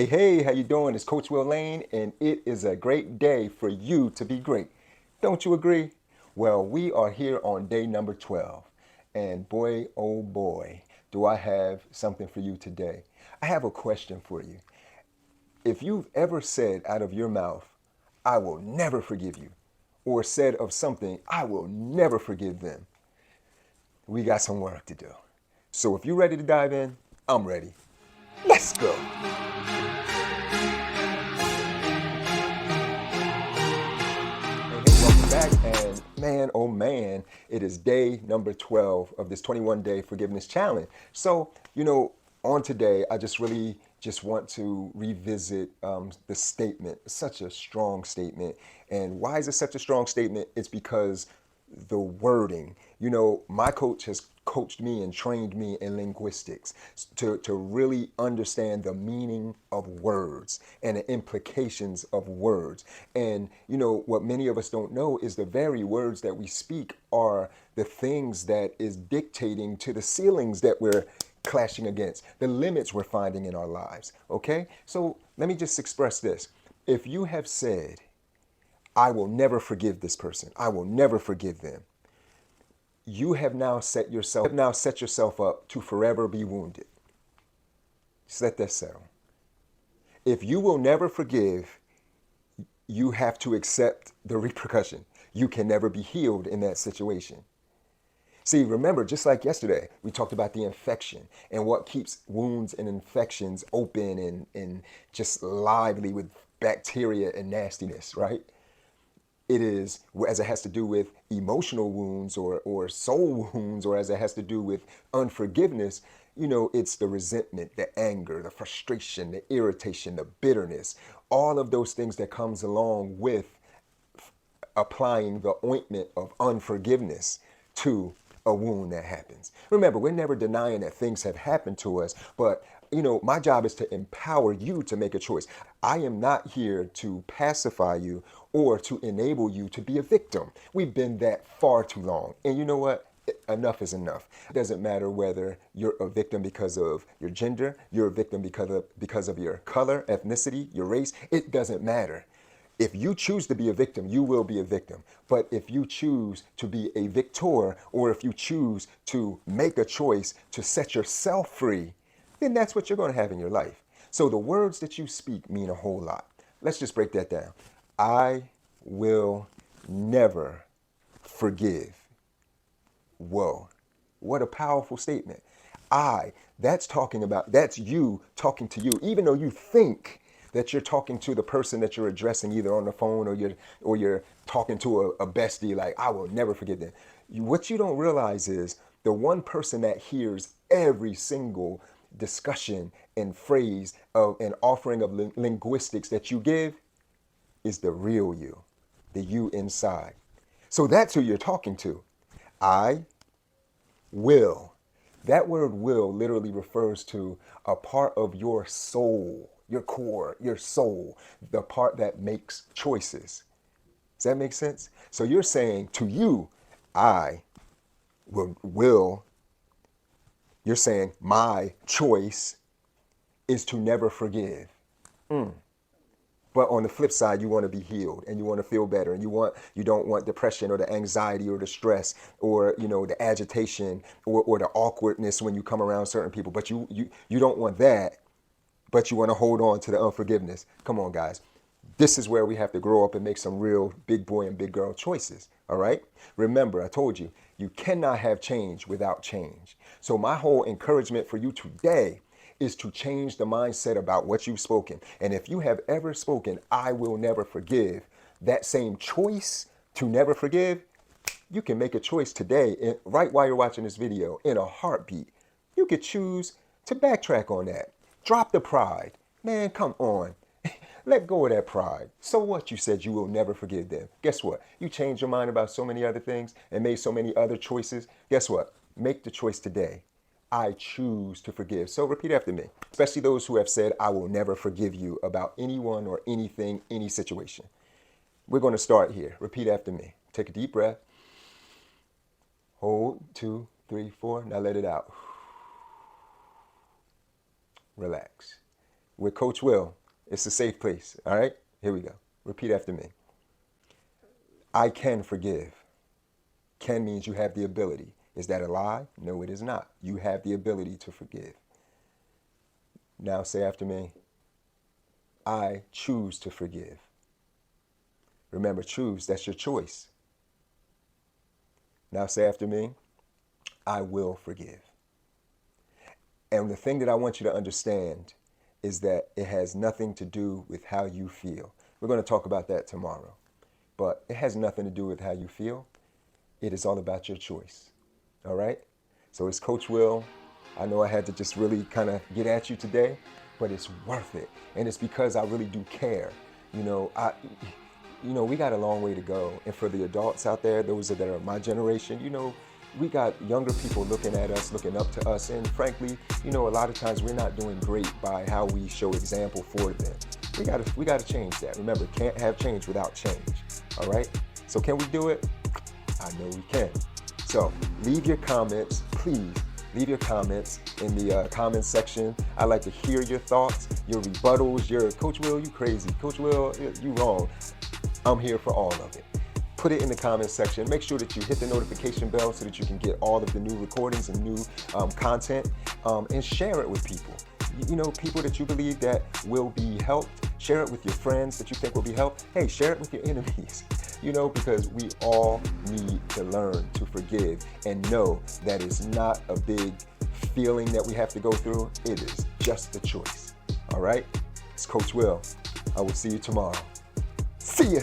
Hey, how you doing? It's Coach Will Lane, and it is a great day for you to be great. Don't you agree? Well, we are here on day number 12, and boy, oh boy, do I have something for you today. I have a question for you. If you've ever said out of your mouth, I will never forgive you, or said of something, I will never forgive them, we got some work to do. So if you're ready to dive in, I'm ready. Let's go. Hey, welcome back. And man, oh man, it is day number 12 of this 21-day forgiveness challenge. So, on today, I just really just want to revisit the statement. Such a strong statement. And why is it such a strong statement? It's because the wording. My coach has coached me and trained me in linguistics to really understand the meaning of words and the implications of words. And what many of us don't know is the very words that we speak are the things that is dictating to the ceilings that we're clashing against, the limits we're finding in our lives. Okay? So let me just express this. If you have said, I will never forgive this person, I will never forgive them, you have now set yourself up to forever be wounded. Just let that settle. If you will never forgive, you have to accept the repercussion. You can never be healed in that situation. See, remember, just like yesterday, we talked about the infection and what keeps wounds and infections open and just lively with bacteria and nastiness, right? It is, as it has to do with emotional wounds or soul wounds, or as it has to do with unforgiveness, it's the resentment, the anger, the frustration, the irritation, the bitterness, all of those things that comes along with applying the ointment of unforgiveness to a wound that happens. Remember, we're never denying that things have happened to us, but my job is to empower you to make a choice. I am not here to pacify you or to enable you to be a victim. We've been that far too long. And you know what? Enough is enough. It doesn't matter whether you're a victim because of your gender, you're a victim because of your color, ethnicity, your race. It doesn't matter. If you choose to be a victim, you will be a victim. But if you choose to be a victor, or if you choose to make a choice to set yourself free, then that's what you're going to have in your life. So the words that you speak mean a whole lot. Let's just break that down. I will never forgive. Whoa, what a powerful statement. That's you talking to you, even though you think that you're talking to the person that you're addressing either on the phone or you're talking to a bestie, like, I will never forget them. What you don't realize is the one person that hears every single discussion and phrase of an offering of linguistics that you give is the real you, the you inside. So that's who you're talking to. I will. That word will literally refers to a part of your soul, your core, your soul, the part that makes choices. Does that make sense? So you're saying to you, I will, you're saying my choice is to never forgive. But on the flip side, you want to be healed and you want to feel better, and you don't want depression or the anxiety or the stress or the agitation or the awkwardness when you come around certain people. But you don't want that, but you want to hold on to the unforgiveness. Come on, guys. This is where we have to grow up and make some real big boy and big girl choices. All right? Remember, I told you, you cannot have change without change. So my whole encouragement for you today is to change the mindset about what you've spoken. And if you have ever spoken, I will never forgive, that same choice to never forgive, you can make a choice today, right while you're watching this video, in a heartbeat. You could choose to backtrack on that. Drop the pride. Man, come on. Let go of that pride. So what? You said you will never forgive them. Guess what? You changed your mind about so many other things and made so many other choices. Guess what? Make the choice today. I choose to forgive. So repeat after me, especially those who have said, I will never forgive you about anyone or anything, any situation. We're going to start here. Repeat after me. Take a deep breath. Hold, 2, 3, 4. Now let it out. Relax. with Coach Will. It's a safe place. All right? Here we go. Repeat after me. I can forgive. Can means you have the ability. Is that a lie? No, it is not. You have the ability to forgive. Now say after me. I choose to forgive. Remember, choose, that's your choice. Now say after me. I will forgive. And the thing that I want you to understand is that it has nothing to do with how you feel. We're going to talk about that tomorrow. But it has nothing to do with how you feel. It is all about your choice. All right? So it's Coach Will. I know I had to just really kind of get at you today, but it's worth it. And it's because I really do care. You know, we got a long way to go. And for the adults out there, those that are my generation, you know, we got younger people looking at us, looking up to us. And frankly, you know, a lot of times we're not doing great by how we show example for them. We gotta change that. Remember, can't have change without change. All right? So can we do it? I know we can. So leave your comments, please. Leave your comments in the comments section. I like to hear your thoughts, your rebuttals, your Coach Will, you crazy. Coach Will, you wrong. I'm here for all of it. Put it in the comments section. Make sure that you hit the notification bell so that you can get all of the new recordings and new content, and share it with people. You know, people that you believe that will be helped. Share it with your friends that you think will be helped. Hey, share it with your enemies. You know, because we all need to learn to forgive and know that it's not a big feeling that we have to go through. It is just a choice. All right? It's Coach Will. I will see you tomorrow. See ya.